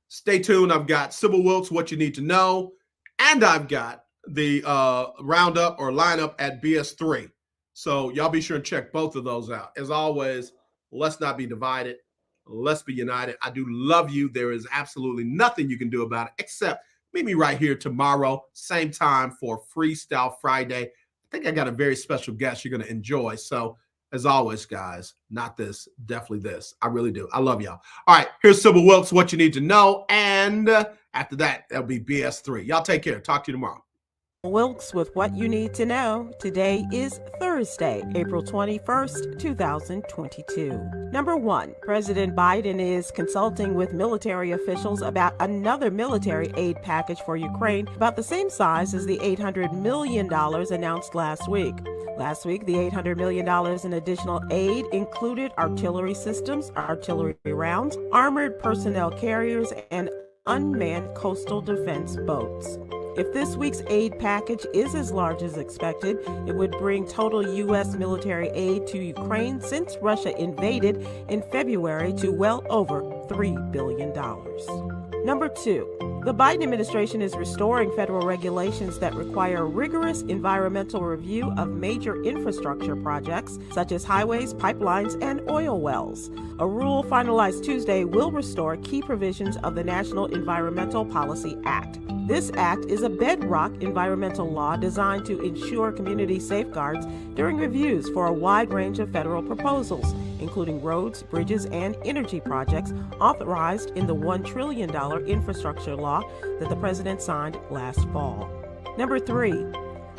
Speaker 4: Stay tuned. I've got Sybil Wilkes, What You Need to Know, and I've got the roundup or lineup at BS3. So y'all be sure and check both of those out. As always, let's not be divided. Let's be united. I do love you. There is absolutely nothing you can do about it except meet me right here tomorrow, same time for Freestyle Friday. I think I got a very special guest you're going to enjoy. So as always, guys, not this, definitely this. I really do. I love y'all. All right, here's Sybil Wilkes, What You Need to Know. And after that, that'll be BS3. Y'all take care. Talk to you tomorrow.
Speaker 6: Wilkes with What You Need to Know. Today is Thursday, April 21st, 2022. Number 1, President Biden is consulting with military officials about another military aid package for Ukraine, about the same size as the $800 million announced last week. Last week, the $800 million in additional aid included artillery systems, artillery rounds, armored personnel carriers, and unmanned coastal defense boats. If this week's aid package is as large as expected, it would bring total U.S. military aid to Ukraine since Russia invaded in February to well over $3 billion. Number 2, the Biden administration is restoring federal regulations that require rigorous environmental review of major infrastructure projects such as highways, pipelines, and oil wells. A rule finalized Tuesday will restore key provisions of the National Environmental Policy Act. This act is a bedrock environmental law designed to ensure community safeguards during reviews for a wide range of federal proposals, including roads, bridges, and energy projects authorized in the $1 trillion infrastructure law that the president signed last fall. Number 3,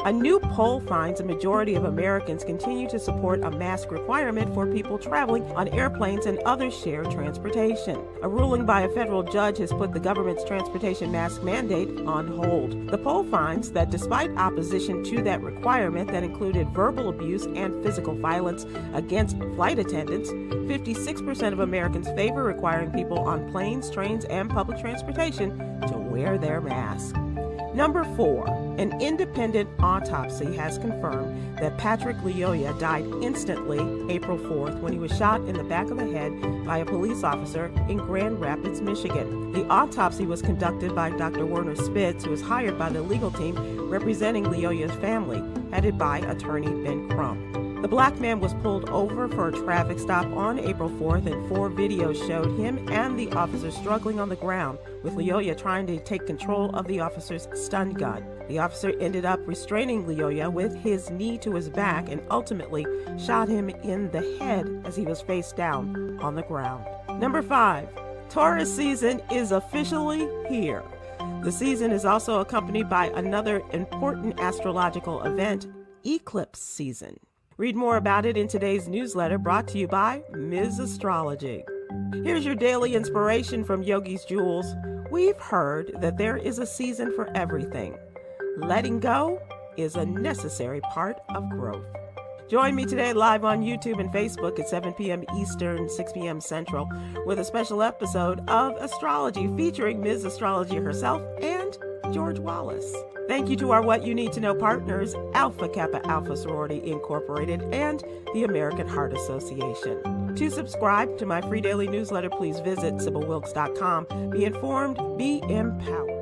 Speaker 6: a new poll finds a majority of Americans continue to support a mask requirement for people traveling on airplanes and other shared transportation. A ruling by a federal judge has put the government's transportation mask mandate on hold. The poll finds that despite opposition to that requirement that included verbal abuse and physical violence against flight attendants, 56% of Americans favor requiring people on planes, trains, and public transportation to wear their mask. Number 4, an independent autopsy has confirmed that Patrick Lyoya died instantly April 4th when he was shot in the back of the head by a police officer in Grand Rapids, Michigan. The autopsy was conducted by Dr. Werner Spitz, who was hired by the legal team representing Lyoya's family, headed by attorney Ben Crump. The black man was pulled over for a traffic stop on April 4th, and 4 videos showed him and the officer struggling on the ground, with Lyoya trying to take control of the officer's stun gun. The officer ended up restraining Lyoya with his knee to his back and ultimately shot him in the head as he was face down on the ground. Number 5, Taurus season is officially here. The season is also accompanied by another important astrological event, eclipse season. Read more about it in today's newsletter brought to you by Ms. Astrology. Here's your daily inspiration from Yogi's Jewels. We've heard that there is a season for everything. Letting go is a necessary part of growth. Join me today live on YouTube and Facebook at 7 p.m. Eastern, 6 p.m. Central, with a special episode of Astrology featuring Ms. Astrology herself and George Wallace. Thank you to our What You Need to Know partners, Alpha Kappa Alpha Sorority Incorporated and the American Heart Association. To subscribe to my free daily newsletter, please visit SibylWilkes.com. Be informed, be empowered.